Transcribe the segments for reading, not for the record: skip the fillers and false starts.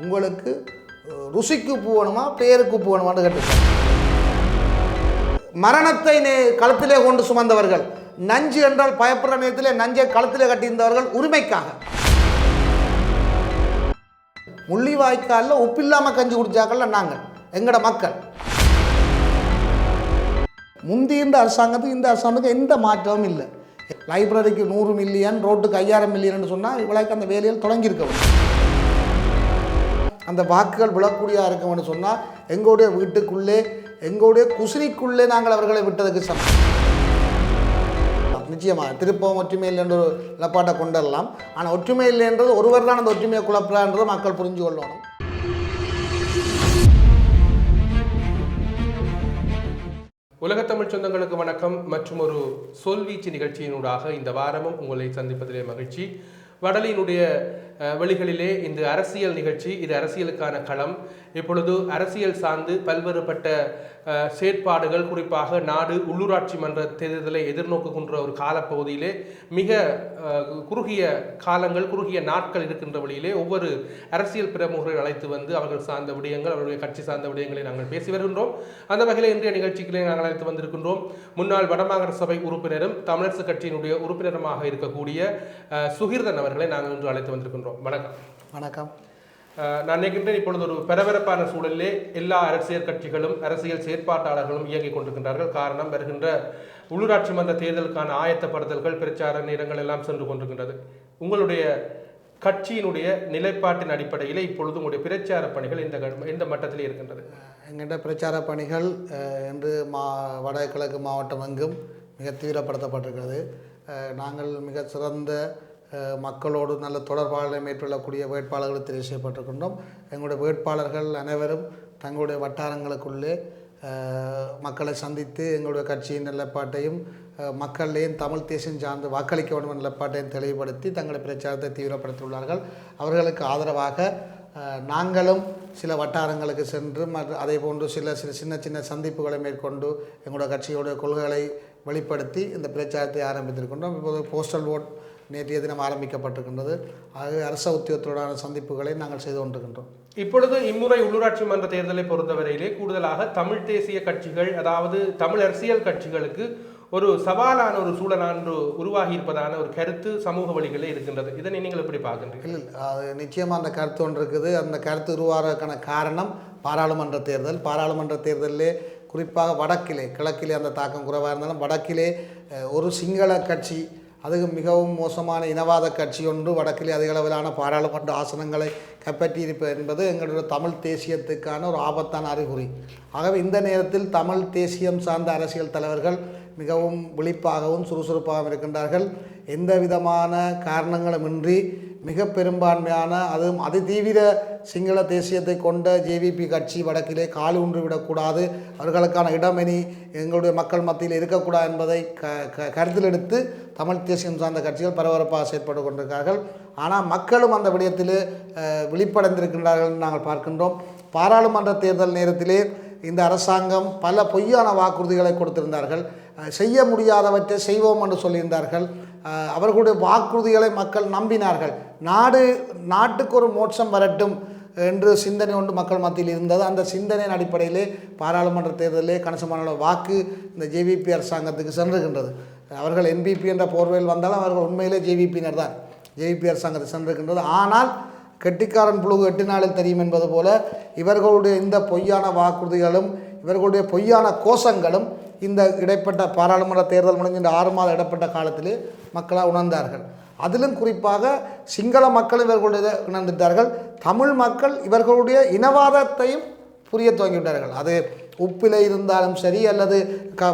உங்களுக்கு ருசிக்கு உப்பு வேணுமா பேருக்கு உப்பு வேணுமான்னு கேட்டுருக்காங்க. மரணத்தை களத்திலே கொண்டு சுமந்தவர்கள், நஞ்சு என்றால் பயப்படுற நேரத்திலே நஞ்சை களத்திலே கட்டியிருந்தவர்கள் உரிமைக்காக. முள்ளிவாய்க்காலில் உப்பு இல்லாமல் கஞ்சி குடிச்சாக்கள்ல நாங்கள் எங்கட மக்கள். முந்தி இந்த அரசாங்கத்துக்கு இந்த அரசாங்கத்துக்கு எந்த மாற்றமும் இல்லை. லைப்ரரிக்கு 100 மில்லியன், ரோட்டுக்கு 5000 மில்லியன் சொன்னால் இவ்வளோக்கு அந்த வேலையில் தொடங்கியிருக்கணும். அந்த வாக்குகள் விழக்கூடியதாக இருக்கணும்னு சொன்னால் எங்களுடைய வீட்டுக்குள்ளே எங்களுடைய குசினிக்குள்ளே நாங்கள் அவர்களை விட்டதுக்கு சமம். நிச்சயமாக திருப்பவும் ஒற்றுமை இல்லைன்ற ஒரு நிலப்பாட்டை கொண்டுடலாம். ஆனால் ஒற்றுமை இல்லைன்றது ஒருவர் தான் அந்த ஒற்றுமையை குழப்பறான்றதை மக்கள் புரிஞ்சு கொள்ளணும். உலகத்தமிழ் சொந்தங்களுக்கு வணக்கம். மற்றும் ஒரு சொல்வீச்சு நிகழ்ச்சியினூடாக இந்த வாரமும் உங்களை சந்திப்பதிலே மகிழ்ச்சி. வடலினுடைய வெளிகளிலே இந்த அரசியல் நிகழ்ச்சி, இது அரசியலுக்கான களம். இப்பொழுது அரசியல் சார்ந்து பல்வேறுபட்ட செயற்பாடுகள், குறிப்பாக நாடு உள்ளூராட்சி மன்ற தேர்தலை எதிர்நோக்குகின்ற ஒரு காலப்பகுதியிலே மிக குறுகிய காலங்கள், குறுகிய நாட்கள் இருக்கின்ற வழியிலே ஒவ்வொரு அரசியல் பிரமுகரை அழைத்து வந்து அவர்கள் சார்ந்த விடயங்கள், அவருடைய கட்சி சார்ந்த விடயங்களை நாங்கள் பேசி வருகின்றோம். அந்த வகையில் இன்றைய நிகழ்ச்சிகளை நாங்கள் அழைத்து வந்திருக்கின்றோம் முன்னாள் வடமாகாண சபை உறுப்பினரும் தமிழரசு கட்சியினுடைய உறுப்பினருமாக இருக்கக்கூடிய சுகிர்தன் அவர்களை நாங்கள் இன்று அழைத்து வந்திருக்கின்றோம். வணக்கம். வணக்கம். நான் நினைக்கின்றேன், இப்பொழுது ஒரு பரபரப்பான சூழலிலே எல்லா அரசியல் கட்சிகளும் அரசியல் செயற்பாட்டாளர்களும் இயங்கிக் கொண்டிருக்கின்றார்கள். காரணம், வருகின்ற உள்ளூராட்சி மன்ற தேர்தலுக்கான ஆயத்தப்படுத்தல்கள், பிரச்சார நேரங்கள் எல்லாம் சென்று கொண்டிருக்கின்றது. உங்களுடைய கட்சியினுடைய நிலைப்பாட்டின் அடிப்படையில் இப்பொழுது உங்களுடைய பிரச்சார பணிகள் எந்த மட்டத்தில் இருக்கின்றது? எங்கிட்ட பிரச்சார பணிகள் என்று வடகிழக்கு மாவட்டம் எங்கும் மிக தீவிரப்படுத்தப்பட்டிருக்கிறது. நாங்கள் மிக சிறந்த மக்களோடு நல்ல தொடர்பாளரை மேற்கொள்ளக்கூடிய வேட்பாளர்கள் தெரிவு செய்யப்பட்டிருக்கின்றோம். எங்களுடைய வேட்பாளர்கள் அனைவரும் தங்களுடைய வட்டாரங்களுக்குள்ளே மக்களை சந்தித்து எங்களுடைய கட்சியின் நிலைப்பாட்டையும் மக்களையும் தமிழ் தேசியம் சார்ந்து வாக்களிக்க வேண்டும் என்ற நிலைப்பாட்டையும் தெளிவுபடுத்தி தங்களுடைய பிரச்சாரத்தை தீவிரப்படுத்தியுள்ளார்கள். அவர்களுக்கு ஆதரவாக நாங்களும் சில வட்டாரங்களுக்கு சென்று அதே போன்று சில சின்ன சின்ன சந்திப்புகளை மேற்கொண்டு எங்களுடைய கட்சியோடைய கொள்கைகளை வெளிப்படுத்தி இந்த பிரச்சாரத்தை ஆரம்பித்திருக்கின்றோம். இப்போது போஸ்டல் ஓட் நேற்றைய தினம் ஆரம்பிக்கப்பட்டிருக்கின்றது. ஆகவே அரச உத்தியோகத்தோடான சந்திப்புகளை நாங்கள் செய்து கொண்டிருக்கின்றோம். இப்பொழுது இம்முறை உள்ளூராட்சி மன்ற தேர்தலை பொறுத்தவரையிலே கூடுதலாக தமிழ் தேசிய கட்சிகள், அதாவது தமிழ் அரசியல் கட்சிகளுக்கு ஒரு சவாலான ஒரு சூழலான்று உருவாகி இருப்பதான ஒரு கருத்து சமூக வழிகளே இருக்கின்றது. இதனை நீங்கள் எப்படி பார்க்கின்றீர்கள்? இல்லை, அது நிச்சயமாக அந்த கருத்து ஒன்று இருக்குது. அந்த கருத்து உருவாகிறதுக்கான காரணம் பாராளுமன்ற தேர்தல். பாராளுமன்ற தேர்தலிலே குறிப்பாக வடக்கிலே, கிழக்கிலே அந்த தாக்கம் குறைவாக இருந்தாலும் வடக்கிலே ஒரு சிங்கள கட்சி, அதுக்கு மிகவும் மோசமான இனவாத கட்சி ஒன்று வடக்கிலே அதிக அளவிலான பாராளுமன்ற ஆசனங்களை கைப்பற்றியிருப்பது என்பது எங்களுடைய தமிழ் தேசியத்துக்கான ஒரு ஆபத்தான அறிகுறி. ஆகவே இந்த நேரத்தில் தமிழ் தேசியம் சார்ந்த அரசியல் தலைவர்கள் மிகவும் விழிப்பாகவும் சுறுசுறுப்பாகவும் இருக்கின்றார்கள். எந்த விதமான காரணங்களுமின்றி மிக பெரும்பான்மையான, அதுவும் அதிதீவிர சிங்கள தேசியத்தை கொண்ட ஜேவிபி கட்சி வடக்கிலே காலி ஊன்றி விடக்கூடாது, அவர்களுக்கான இடமெனி எங்களுடைய மக்கள் மத்தியில் இருக்கக்கூடாது என்பதை கருத்தில் எடுத்து தமிழ் தேசியம் சார்ந்த கட்சிகள் பரபரப்பாக செயற்பட்டு கொண்டிருக்கிறார்கள். ஆனால் மக்களும் அந்த விடயத்திலே விழிப்படைந்திருக்கின்றார்கள் நாங்கள் பார்க்கின்றோம். பாராளுமன்ற தேர்தல் நேரத்திலே இந்த அரசாங்கம் பல பொய்யான வாக்குறுதிகளை கொடுத்திருந்தார்கள். செய்ய முடியாதவற்றை செய்வோம் என்று சொல்லியிருந்தார்கள். அவர்களுடைய வாக்குறுதிகளை மக்கள் நம்பினார்கள். நாட்டுக்கு ஒரு மோட்சம் வரட்டும் என்று சிந்தனை ஒன்று மக்கள் மத்தியில் இருந்தது. அந்த சிந்தனையின் அடிப்படையிலே பாராளுமன்ற தேர்தலிலே கணிசமான வாக்கு இந்த ஜேவிபி அரசாங்கத்துக்கு சென்றுகின்றது. அவர்கள் என்பிபி என்ற போர்வையில் வந்தாலும் அவர்கள் உண்மையிலே ஜேவிபியினர் தான். ஜேவிபி அரசாங்கத்தை சென்றிருக்கின்றது. ஆனால் கெட்டிக்காரன் புழுகு 8 நாளில் தெரியும் என்பது போல இவர்களுடைய இந்த பொய்யான வாக்குறுதிகளும் இவர்களுடைய பொய்யான கோஷங்களும் இந்த இடைப்பட்ட பாராளுமன்ற தேர்தல் முடிஞ்ச 6 மாத இடைப்பட்ட காலத்திலே மக்களால் உணர்ந்தார்கள். அதிலும் குறிப்பாக சிங்கள மக்கள் இவர்களுடைய உணர்ந்துட்டார்கள். தமிழ் மக்கள் இவர்களுடைய இனவாதத்தையும் புரிய துவங்கிவிட்டார்கள். அது உப்பில் இருந்தாலும் சரி, அல்லது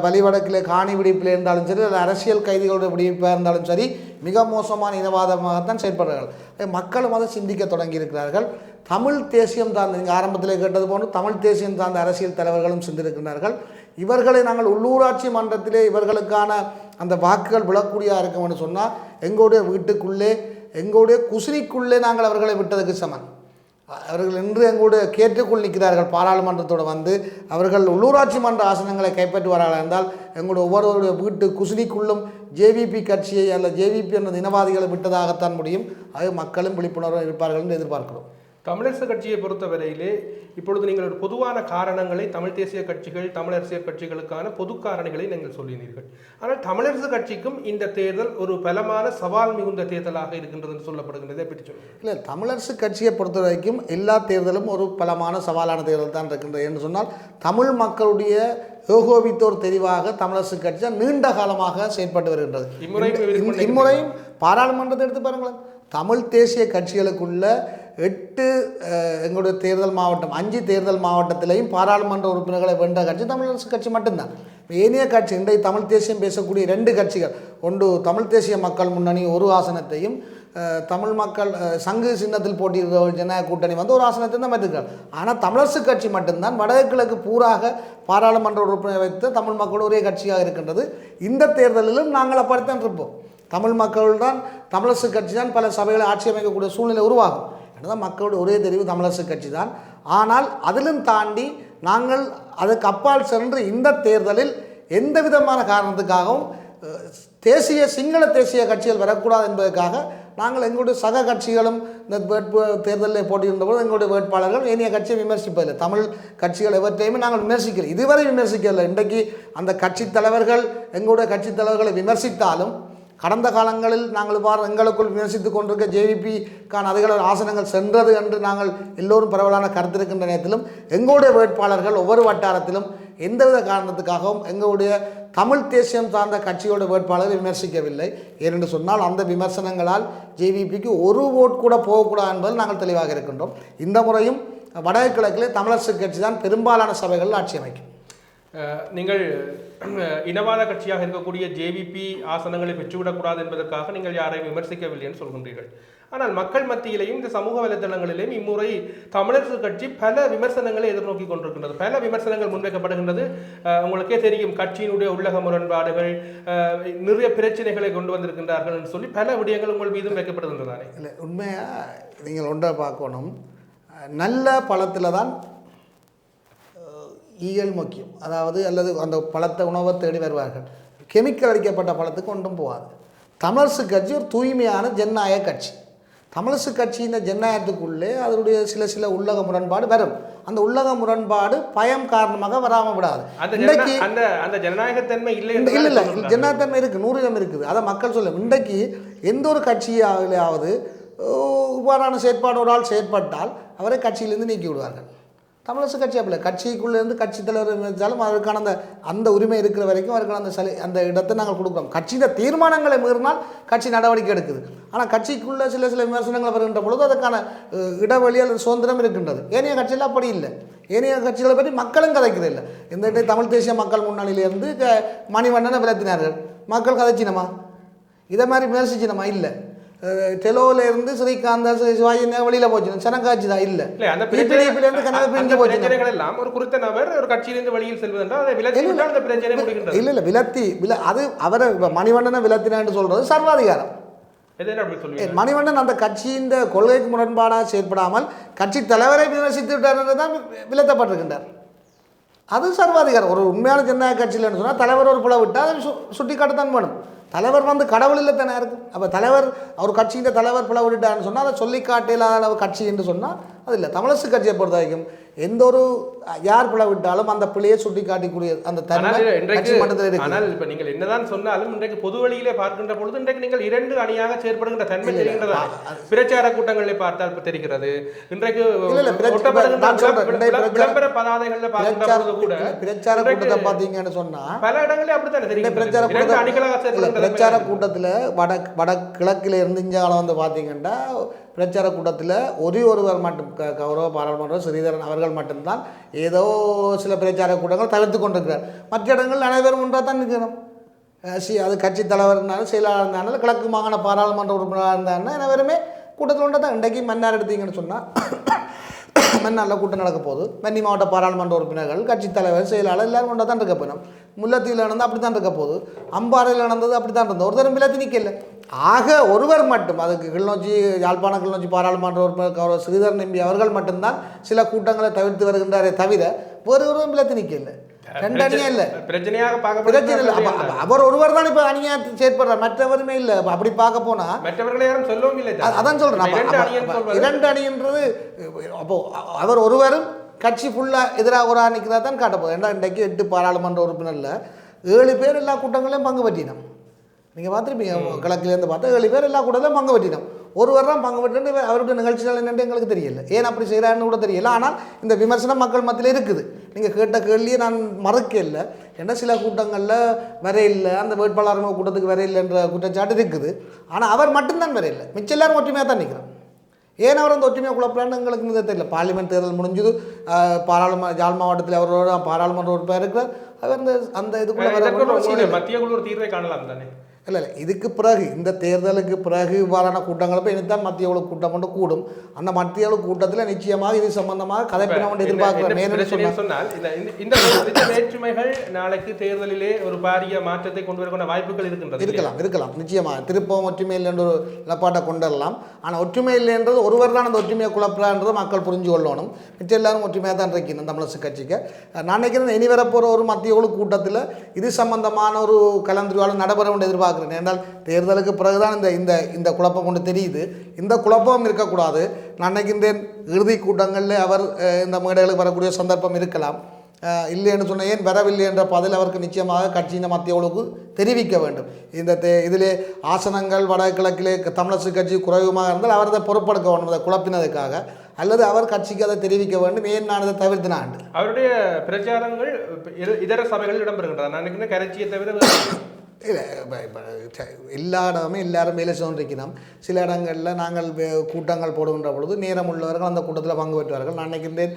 வலிவடக்கிலே காணி விடுப்பில் இருந்தாலும் சரி, அல்லது அரசியல் கைதிகளுடைய விடுவிப்பாக இருந்தாலும் சரி, மிக மோசமான இனவாதமாகத்தான் செயல்படுறார்கள். மக்களும் அதை சிந்திக்க தொடங்கியிருக்கிறார்கள். தமிழ் தேசியம் சார்ந்த, நீங்கள் ஆரம்பத்தில் கேட்டது போன்று தமிழ் தேசியம் சார்ந்த அரசியல் தலைவர்களும் சிந்திருக்கிறார்கள். இவர்களை நாங்கள் உள்ளூராட்சி மன்றத்திலே இவர்களுக்கான அந்த வாக்குகள் விழக்கூடியதாக இருக்கோம்னு சொன்னால் எங்களுடைய வீட்டுக்குள்ளே எங்களுடைய குசினிக்குள்ளே நாங்கள் அவர்களை விட்டதுக்கு சமன். அவர்கள் இன்று எங்களுடைய கேட்டுக்குள் நிற்கிறார்கள். பாராளுமன்றத்தோடு வந்து அவர்கள் உள்ளூராட்சி மன்ற ஆசனங்களை கைப்பற்றுவார்கள் என்றால் எங்களுடைய ஒவ்வொருவருடைய வீட்டு குசினிக்குள்ளும் ஜேவிபி கட்சியை அல்ல ஜேவிபி என்ற இனவாதிகளை விட்டதாகத்தான் முடியும். அது மக்களும் விழிப்புணர்வு இருப்பார்கள் என்று எதிர்பார்க்கிறோம். தமிழரசு கட்சியை பொறுத்தவரையிலே இப்பொழுது நீங்கள் ஒரு பொதுவான காரணங்களை தமிழ் தேசிய கட்சிகள் தமிழ் அரசியல் கட்சிகளுக்கான பொது காரணிகளை நீங்கள் சொல்லினீர்கள். ஆனால் தமிழரசு கட்சிக்கும் இந்த தேர்தல் ஒரு பலமான சவால் மிகுந்த தேர்தலாக இருக்கின்றது என்று சொல்லப்படுகின்றதை பற்றி சொல்லுங்கள். இல்லை, தமிழரசு கட்சியை பொறுத்த வரைக்கும் எல்லா தேர்தலும் ஒரு பலமான சவாலான தேர்தல் தான் இருக்கின்றது என்று சொன்னால் தமிழ் மக்களுடைய ஏகோபித்தோர் தெரிவாக தமிழரசு கட்சி நீண்ட காலமாக செயற்பட்டு வருகின்றது. இம்முறையும் பாராளுமன்றத்தை எடுத்து பாருங்களேன். தமிழ் தேசிய கட்சிகளுக்குள்ள 8 எங்களுடைய தேர்தல் மாவட்டம் 5 தேர்தல் மாவட்டத்திலையும் பாராளுமன்ற உறுப்பினர்களை வென்ற கட்சி தமிழரசு கட்சி மட்டும்தான். ஏனைய கட்சி இன்றைய தமிழ் தேசியம் பேசக்கூடிய 2 கட்சிகள், ஒன்று தமிழ் தேசிய மக்கள் முன்னணி ஒரு ஆசனத்தையும், தமிழ் மக்கள் சங்கு சின்னத்தில் போட்டியிடுற ஜனநாயக கூட்டணி வந்து ஒரு ஆசனத்தை தான் பெற்றிருக்காங்க. ஆனால் தமிழரசு கட்சி மட்டும்தான் வடகிழக்கு பூராக பாராளுமன்ற உறுப்பினர் வைத்து தமிழ் மக்களோட ஒரே கட்சியாக இருக்கின்றது. இந்த தேர்தலிலும் நாங்கள் அப்படித்தான் இருப்போம். தமிழ் மக்கள் தான் தமிழரசு கட்சி தான் பல சபைகளை ஆட்சி அமைக்கக்கூடிய சூழ்நிலை உருவாகும். என்னதான் மக்களுடைய ஒரே தெரிவு தமிழரசு கட்சி தான். ஆனால் அதிலும் தாண்டி நாங்கள் அதுக்கு அப்பால் சென்று இந்த தேர்தலில் எந்த விதமான காரணத்துக்காகவும் சிங்கள தேசிய கட்சிகள் வரக்கூடாது என்பதற்காக நாங்கள் எங்களுடைய சக கட்சிகளும் இந்த தேர்தலில் போட்டியிருந்தபோது எங்களுடைய வேட்பாளர்கள் ஏனைய கட்சியை விமர்சிப்பதில்லை. தமிழ் கட்சிகள் எவற்றையுமே நாங்கள் விமர்சிக்கல, இதுவரை விமர்சிக்கவில்லை. இன்றைக்கு அந்த கட்சி தலைவர்கள் எங்களுடைய கட்சி தலைவர்களை விமர்சித்தாலும் கடந்த காலங்களில் நாங்கள் எங்களுக்குள் விமர்சித்து கொண்டிருக்க ஜேவிபிக்கான அதிகள ஆசனங்கள் சென்றது என்று நாங்கள் எல்லோரும் பரவலான கருத்திருக்கின்ற நேரத்திலும் எங்களுடைய வேட்பாளர்கள் ஒவ்வொரு வட்டாரத்திலும் எந்தவித காரணத்துக்காகவும் எங்களுடைய தமிழ் தேசியம் சார்ந்த கட்சியோட வேட்பாளரை விமர்சிக்கவில்லை. ஏனென்று சொன்னால் அந்த விமர்சனங்களால் ஜேவிபிக்கு ஒரு ஓட் கூட போகக்கூடாது என்பதில் நாங்கள் தெளிவாக இருக்கின்றோம். இந்த முறையும் வடகிழக்கிலே தமிழரசு கட்சி தான் பெரும்பாலான சபைகளில் ஆட்சி அமைக்கும். நீங்கள் இனவாத கட்சியாக இருக்கக்கூடிய ஜேவிபி ஆசனங்களை பெற்றுவிடக்கூடாது என்பதற்காக நீங்கள் யாரையும் விமர்சிக்கவில்லை என்று சொல்கின்றீர்கள். ஆனால் மக்கள் மத்தியிலையும் இந்த சமூக வலைதளங்களிலும் இம்முறை தமிழரசு கட்சி பல விமர்சனங்களை எதிர்நோக்கி கொண்டிருக்கின்றது. பல விமர்சனங்கள் முன்வைக்கப்படுகின்றது. உங்களுக்கே தெரியும், கட்சியினுடைய உள்ளக முரண்பாடுகள், நிறைய பிரச்சனைகளை கொண்டு வந்திருக்கின்றார்கள் என்று சொல்லி பல விடயங்கள் உங்கள் மீதும் வைக்கப்படுகின்றதானே? இல்லை, உண்மையாக நீங்கள் ஒன்றை பார்க்கணும். நல்ல பழத்தில் தான் ஈயல் முக்கியம். அதாவது அல்லது அந்த பழத்தை உணவை தேடி வருவார்கள். கெமிக்கல் அடிக்கப்பட்ட பழத்துக்கு ஒன்றும் போகாது. தமிழரசு கட்சி ஒரு தூய்மையான ஜனநாயக கட்சி. தமிழரசு கட்சியின் ஜனநாயகத்துக்குள்ளே அதனுடைய சில உள்ளக முரண்பாடு வரும். அந்த உள்ளக முரண்பாடு பயம் காரணமாக வராமல் விடாது. இன்றைக்கு அந்த ஜனநாயகத்தன்மை இல்லை, ஜனநாயகத்தன்மை இருக்குது, 100% இருக்குது. அதை மக்கள் சொல்ல. இன்றைக்கு எந்த ஒரு கட்சியாவது இவ்வாறான செயற்பாடு ஒரு ஆள் செயற்பட்டால் அவரை கட்சியிலிருந்து நீக்கி விடுவார்கள். தமிழரசு கட்சி அப்படி கட்சிக்குள்ளேருந்து கட்சி தலைவர் வச்சாலும் அதற்கான அந்த உரிமை இருக்கிற வரைக்கும் அவருக்கான அந்த இடத்தை நாங்கள் கொடுக்குறோம். கட்சியின் தீர்மானங்களை மீறினால் கட்சி நடவடிக்கை எடுக்குது. ஆனால் கட்சிக்குள்ளே சில விமர்சனங்கள் வருகின்ற பொழுது அதற்கான இடைவெளி அல்லது சுதந்திரம் இருக்கின்றது. ஏனைய கட்சியில் அப்படி இல்லை. ஏனைய கட்சிகளை பற்றி மக்களும் கதைக்கிறது இல்லை. இந்த தமிழ் தேசிய மக்கள் முன்னணியிலேருந்து மணிவண்ணனை விளத்தினார்கள். மக்கள் கதைச்சினமா? இதை மாதிரி விமர்சிச்சினமா? இல்லை. தெலோவிலேருந்து ஸ்ரீகாந்தா சிவாஜி வெளியில் போச்சு, சனங்காட்சி தான் இல்லை. ஒரு குறித்த நபர் ஒரு கட்சியிலிருந்து வெளியில் செல்வதென்றால் இல்லை விலத்தி அது அவரை மணிவண்ணனை விலத்தினான்னு சொல்றது சர்வாதிகாரம். மணிவண்ணன் அந்த கட்சியின் கொள்கைக்கு முரண்பாடாக செயற்படாமல் கட்சி தலைவரை விமர்சித்து விட்டார் தான் விலத்தப்பட்டிருக்கின்றார். அது சர்வாதிகாரம். ஒரு உண்மையான ஜனநாயக கட்சியில்னு சொன்னால் தலைவர் ஒரு புல விட்டால் அதை சுட்டி காட்டத்தான் வேணும். தலைவர் வந்து கடவுள் இல்லை தானே இருக்கும். அப்போ தலைவர் அவர் கட்சியின் தலைவர் பிளவு விட்டான்னு சொன்னால் அதை சொல்லி காட்டிலாத அளவு கட்சி என்று சொன்னால் அது இல்லை. தமிழரசு கட்சியை பொறுத்த வரைக்கும் எந்த ஒரு யார் பிளவு விட்டாலும் அந்த பிள்ளையை சுட்டி காட்டிக்கூடிய அந்த தன்மை மட்டத்தில் இருக்கு. ஆனால் இப்போ நீங்கள் என்னதான் சொன்னாலும் இன்றைக்கு பொது வழியிலே பார்க்கின்ற பொழுது இன்றைக்கு நீங்கள் 2 அணியாக செயற்படுகின்ற தன்மை தெரிகின்றதா? பிரச்சார கூட்டங்களில் பார்த்தால் தெரிகிறது. இன்றைக்கு விளம்பர பதாதைகளில் பார்க்கின்ற பொழுது கூட பிரச்சார கூட்டத்தை பார்த்தீங்கன்னு சொன்னால் பல இடங்களில் அப்படித்தானே தெரியும். பிரச்சார கூட்டத்தில் வடகிழக்கில் இருந்து இந்தியாவில் வந்து பார்த்தீங்கன்னா பிரச்சார கூட்டத்தில் ஒருவர் மட்டும் கௌரவ பாராளுமன்ற ஸ்ரீதரன் அவர்கள் மட்டும்தான் ஏதோ சில பிரச்சார கூட்டங்கள் தவிர்த்து கொண்டிருக்கிறார். மற்ற இடங்கள் அனைவரும் ஒன்றாக தான் நிற்கணும். அது கட்சி தலைவர் இருந்தாலும் செயலாளர் இருந்தாலும் கிழக்கு மாகாண பாராளுமன்ற உறுப்பினராக இருந்தாருன்னா அனைவருமே கூட்டத்தில் ஒன்றாக தான். இன்றைக்கு மன்னார் எடுத்தீங்கன்னு சொன்னால் மன்னாரில் கூட்டம் நடக்க போகுது. வன்னி மாவட்ட பாராளுமன்ற உறுப்பினர்கள் கட்சி தலைவர் செயலாளர் எல்லாரும் ஒன்றாக தான் இருக்க போயிடும். முல்லைத்தீவில் நடந்தால் அப்படி தான் இருக்க போகுது. அம்பாறையில் நடந்தது அப்படி தான் இருந்தது. ஒரு தரம் விலத்தி நிற்கல. ஆக ஒருவர் மட்டும் அதுக்கு கிளிநொச்சி யாழ்ப்பாண கிளிநொச்சி பாராளுமன்ற உறுப்பினர் ஸ்ரீதரன் எம்பி அவர்கள் மட்டும்தான் சில கூட்டங்களை தவிர்த்து வருகின்றாரே தவிர வேறு ஒருவரும் விலத்தி நிற்கல. 2 அணியே இல்லை, பிரச்சனையாக பிரச்சனை இல்லை. அவர் ஒருவர் தான் இப்போ அணியாக செயற்படுறார், மற்றவருமே இல்லை. அப்படி பார்க்க போனால் மற்றவர்களை யாரும் சொல்லவும் இல்லை. அதான் சொல்கிறேன், 2 அணின்றது. அப்போ அவர் ஒருவரும் கட்சி ஃபுல்லாக எதிராக ஒரு நிற்கிறதா தான் காட்டப்போகுது. ஏன்னா இன்றைக்கு 8 பாராளுமன்ற உறுப்பினரில் 7 பேர் எல்லா கூட்டங்களையும் பங்கு பற்றினோம். நீங்கள் பார்த்துருப்பீங்க, கிழக்கிலேருந்து பார்த்தா 7 பேர் எல்லா கூட்டத்திலும் பங்கு பற்றினோம். ஒருவர் தான் பங்கு பெற்று அவருடைய நிகழ்ச்சிகள் என்னென்று எங்களுக்கு தெரியல, ஏன் அப்படி செய்கிறாருன்னு கூட தெரியல. ஆனால் இந்த விமர்சனம் மக்கள் மத்தியில் இருக்குது. நீங்கள் கேட்ட கேள்வியை நான் மறுக்க இல்லை. ஏன்னா சில கூட்டங்களில் வர இல்லை, அந்த வேட்பாளர் கூட்டத்துக்கு வர இல்லைன்ற குற்றச்சாட்டு இருக்குது. ஆனால் அவர் மட்டும்தான் வர இல்லை, மிச்சம் எல்லாரும் ஒற்றுமையாக தான் நிற்கிறோம். ஏன் அவர் அந்த ஒற்றுமையாக குழப்பலான்னு எங்களுக்கு தெரியல. பார்லிமெண்ட் தேர்தல் முடிஞ்சது, யாழ் மாவட்டத்தில் அவரோட பாராளுமன்ற உறுப்பினர் இருக்கிறார். அவர் அந்த இதுக்குள்ள மத்திய குழு ஒரு தீர்வை காணலாம் தானே? இல்லை இதுக்கு பிறகு, இந்த தேர்தலுக்கு பிறகு இவ்வாறான கூட்டங்கள் இப்போ இனித்தான் மத்திய குழு கூட்டம் கொண்டு கூடும். அந்த மத்திய குழு கூட்டத்தில் நிச்சயமாக இது சம்பந்தமாக கதைப்பினம் எதிர்பார்க்கிறேன். சொன்னால் இந்த வேற்றுமைகள் நாளைக்கு தேர்தலிலே ஒரு பாரிய மாற்றத்தை கொண்டு வரக்கூடிய வாய்ப்புகள் இருக்கலாம் நிச்சயமாக. திருப்பம் ஒற்றுமை இல்லை என்ற ஒரு நிலப்பாட்டை கொண்டு வரலாம். ஆனால் ஒற்றுமை இல்லைன்றது ஒருவர் தான் அந்த ஒற்றுமையை குழப்பலான்றது மக்கள் புரிஞ்சு கொள்ளணும். மிச்சம் எல்லாரும் ஒற்றுமையாக தான் இருக்கணும் தமிழரசு கட்சிக்கு. நான் நினைக்கிறேன் இனி வரப்போகிற ஒரு மத்திய குழு கூட்டத்தில் இது சம்பந்தமான ஒரு கலந்துரையாடல் நடைபெற வேண்டிய எதிர்பார்க்கிறேன். என்றால் தேர்தலுக்கு பிறகுதான் இந்த குழப்பம் கொண்டு தெரியுது. இந்த குழப்பம் இருக்கக்கூடாது. நான் நினைக்கின்றேன் இறுதி கூட்டங்களில் அவர் இந்த மேடைகளுக்கு வரக்கூடிய சந்தர்ப்பம் இருக்கலாம். இல்லைன்னு சொன்ன ஏன் வரவில்லை என்ற பதில் அவருக்கு நிச்சயமாக கட்சியின் மத்திய குழுவுக்கு தெரிவிக்க வேண்டும். இதிலே ஆசனங்கள் வடகிழக்கிலே தமிழரசு கட்சி குறைவுமாக இருந்தால் அவர் அதை பொறுப்பெடுக்க வேண்டும், அதை குழப்பினதுக்காக. அல்லது அவர் கட்சிக்கு அதை தெரிவிக்க வேண்டும், ஏன் நான் அதை தவிர்த்தினான். அவருடைய பிரச்சாரங்கள் இதர சபைகளில் இடம்பெறுகின்றன. நான் நினைக்கிறேன் கட்சியை தவிர இல்லை எல்லா இடமே எல்லாரும் வேலை செய்திருக்கணும். சில இடங்களில் நாங்கள் கூட்டங்கள் போடுகின்ற பொழுது நேரம் உள்ளவர்கள் அந்த கூட்டத்தில் பங்கு பெற்றார்கள். நான் நினைக்கின்றேன்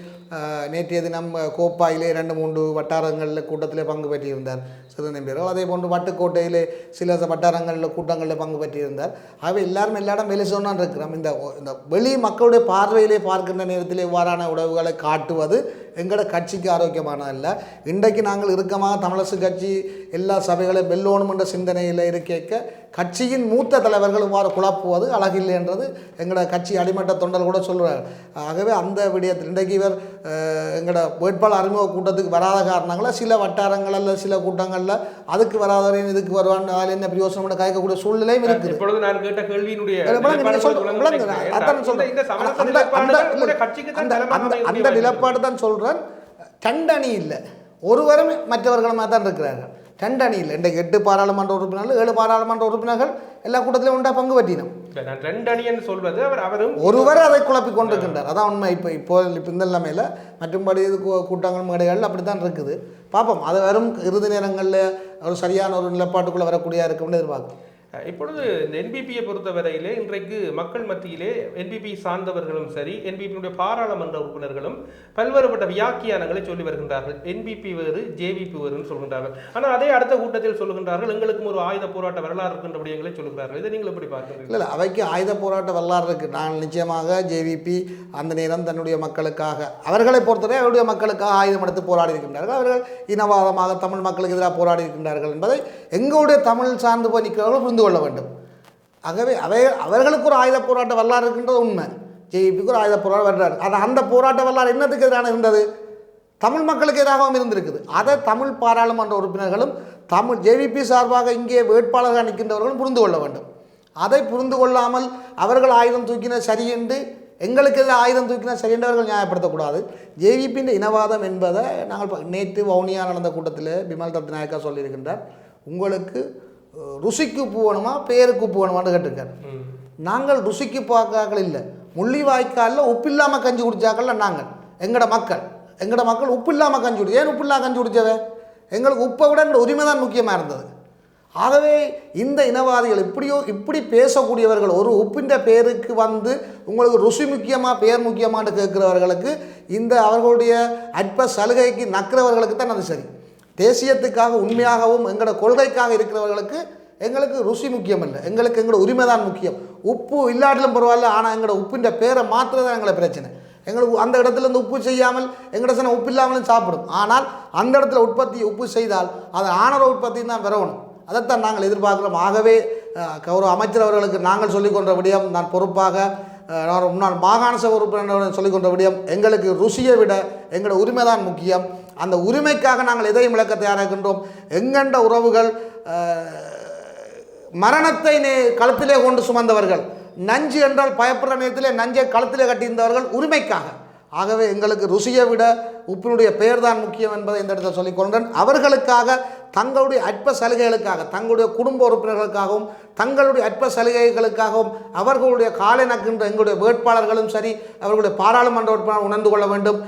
நேற்றைய தினம் கோப்பாயிலே 2-3 வட்டாரங்களில் கூட்டத்திலே பங்கு பெற்றிருந்தார் சிறுநீர் பேர்கள். அதே போன்று வட்டுக்கோட்டையிலே சில வட்டாரங்களில் கூட்டங்களில் பங்கு பெற்றிருந்தார். ஆகவே எல்லாரும் எல்லா இடம் வேலை செய்யணும்னு இருக்கிறோம். இந்த வெளி மக்களுடைய பார்வையிலே பார்க்கின்ற நேரத்தில் இவ்வாறான உறவுகளை காட்டுவது எங்களோட கட்சிக்கு ஆரோக்கியமானதல்ல. இன்றைக்கு நாங்கள் இறுக்கமாக தமிழரசு கட்சி எல்லா சபைகளையும் வெல்லோணும் என்ற சிந்தனையில் இருக்க கட்சியின் மூத்த தலைவர்கள் இவ்வாறு குழப்புவது அழகில்லை என்றது எங்களோட கட்சி அடிமட்ட தொண்டர் கூட சொல்கிறார். ஆகவே அந்த விடயத்தில் இன்றைக்கு இவர் எங்களோட வேட்பாளர் அறிமுக கூட்டத்துக்கு வராத காரணங்கள சில வட்டாரங்களில் சில கூட்டங்களில் அதுக்கு வராதவரையும் இதுக்கு வருவான் அதில் என்ன பிரயோசனம் கேட்கக்கூடிய சூழ்நிலையும் இருக்குது. இப்பொழுது நான் கேட்ட கேள்வியினுடைய அந்த நிலப்பாடு தான் சொல்கிறேன். 2 அணி இல்லை, ஒருவரும் மற்றவர்களுமாக தான் இருக்கிறார்கள். 2 அணி இல்லை. இன்றைக்கு 8 பாராளுமன்ற உறுப்பினர்கள் 7 பாராளுமன்ற உறுப்பினர்கள் எல்லா கூட்டத்திலும் உண்டா பங்கு பற்றினோம். 2 அணி என்று சொல்வது அவரும் ஒருவர் அதை குழப்பி கொண்டிருக்கின்றார். அதான் உண்மை. இப்போ இந்த நிலைமையில் மற்றும்படி கூட்டங்கள் மேடைகள் அப்படி தான் இருக்குது. பார்ப்போம், அது வரும் இறுதி நேரங்களில் ஒரு சரியான ஒரு நிலப்பாட்டுக்குள்ளே வரக்கூடிய இருக்கும்னு எதிர்பார்க்கும். இப்பொழுது இந்த என்பிபியை பொறுத்தவரையிலே இன்றைக்கு மக்கள் மத்தியிலே என்பிபி சார்ந்தவர்களும் சரி, என்பிபியினுடைய பாராளுமன்ற உறுப்பினர்களும் பல்வேறுபட்ட வியாக்கியானங்களை சொல்லி வருகின்றார்கள். என்பிபி வேறு, ஜேவிபி வேறுன்னு சொல்கின்றார்கள். ஆனால் அதே அடுத்த கூட்டத்தில் சொல்லுகின்றார்கள் எங்களுக்கும் ஒரு ஆயுத போராட்ட வரலாறு இருக்கின்ற விடயங்களை சொல்லுகிறார்கள். இதை நீங்கள் எப்படி பார்க்கிறீர்கள்? இல்லை, அவைக்கு ஆயுத போராட்ட வரலாறு இருக்குது. நான் நிச்சயமாக ஜேவிபி அந்த நேரம் தன்னுடைய மக்களுக்காக, அவர்களை பொறுத்தவரை அவருடைய மக்களுக்காக ஆயுதம் எடுத்து போராடி இருக்கின்றார்கள். அவர்கள் இனவாதமாக தமிழ் மக்களுக்கு எதிராக போராடி இருக்கின்றார்கள் என்பதை எங்களுடைய தமிழ் சார்ந்து போய் நிற்கிறவர்கள் புரிந்து கொள்ள வேண்டும். ஆகவே அவர்களுக்கு ஒரு ஆயுத போராட்ட வரலாறு இருக்கின்றது உண்மை. ஜேவிபிக்கு ஒரு ஆயுத போராட்டம் வர்றாரு. அந்த போராட்ட வரலாறு என்னத்துக்கு எதிரான இருந்தது? தமிழ் மக்களுக்கு எதிராகவும் இருந்திருக்குது. அதை தமிழ் பாராளுமன்ற உறுப்பினர்களும் ஜேவிபி சார்பாக இங்கே வேட்பாளர்கள் நிற்கின்றவர்களும் புரிந்து கொள்ள வேண்டும். அதை புரிந்து கொள்ளாமல் அவர்கள் ஆயுதம் தூக்கின சரி என்று, எங்களுக்கு எதிராக ஆயுதம் தூக்கின சரி என்று அவர்கள் நியாயப்படுத்தக்கூடாது. ஜேவிபியின் இனவாதம் என்பதை நாங்கள் நேற்று வவுனியா நடந்த கூட்டத்தில் பிமல் ரத்நாயக்கா சொல்லியிருக்கின்றார். உங்களுக்கு ருசிக்கு உப்பு வேணுமா பேருக்கு உப்பு வேணுமான்னு கேட்டிருக்காரு. நாங்கள் ருசிக்கு பார்க்காக்கள் இல்லை, முள்ளி வாய்க்காலில் உப்பு இல்லாமல் கஞ்சி குடித்தாக்கள்ல நாங்கள். எங்களோட மக்கள் உப்பு இல்லாமல் கஞ்சி குடி. ஏன் உப்பு இல்லாமல் கஞ்சி குடித்தவை? எங்களுக்கு உப்பை விட எங்களோட உரிமை தான் முக்கியமாக இருந்தது. ஆகவே இந்த இனவாதிகள் இப்படி பேசக்கூடியவர்கள், ஒரு உப்பின்ற பேருக்கு வந்து உங்களுக்கு ருசி முக்கியமாக பேர் முக்கியமானு கேட்குறவர்களுக்கு, இந்த அவர்களுடைய அற்ப சலுகைக்கு நக்கிறவர்களுக்கு தான் அது சரி. தேசியத்துக்காக உண்மையாகவும் எங்களோட கொள்கைக்காக இருக்கிறவர்களுக்கு எங்களுக்கு ருசி முக்கியம் இல்லை, எங்களோட உரிமை தான் முக்கியம். உப்பு இல்லாட்டிலும் பரவாயில்ல, ஆனால் எங்களோட உப்பின்ற பேரை மாற்றுறதான் எங்களை பிரச்சனை. எங்களுக்கு அந்த இடத்துலேருந்து உப்பு செய்யாமல் எங்களோட சின்ன உப்பு இல்லாமலும் சாப்பிடும். ஆனால் அந்த இடத்துல உப்பு செய்தால் அது ஆணவ உற்பத்தி தான் வரணும். அதைத்தான் நாங்கள் எதிர்பார்க்குறோம். ஆகவே கௌரவ அமைச்சர் அவர்களுக்கு நாங்கள் சொல்லிக்கொண்ட விடயம், நான் பொறுப்பாக முன்னாள் மாகாண சபை உறுப்பினர் சொல்லிக்கொண்ட விடயம், எங்களுக்கு ருசியை விட எங்களோட உரிமை தான் முக்கியம். அந்த உரிமைக்காக நாங்கள் எதையும் இழக்க தயாராகின்றோம். எங்கண்ட உறவுகள் மரணத்தை களத்திலே கொண்டு சுமந்தவர்கள், நஞ்சு என்றால் பயப்படுற நேரத்திலே நஞ்சை களத்திலே கட்டியிருந்தவர்கள் உரிமைக்காக. ஆகவே எங்களுக்கு ருசியை விட உப்பினுடைய பெயர் தான் முக்கியம் என்பதை இந்த இடத்துல சொல்லிக்கொண்டேன். அவர்களுக்காக தங்களுடைய அற்ப சலுகைகளுக்காக, தங்களுடைய குடும்ப உறுப்பினர்களுக்காகவும் தங்களுடைய அற்ப சலுகைகளுக்காகவும் அவர்களுடைய காலை நக்கின்ற எங்களுடைய வேட்பாளர்களும் சரி, அவர்களுடைய பாராளுமன்ற உறுப்பினர் உணர்ந்து கொள்ள வேண்டும்.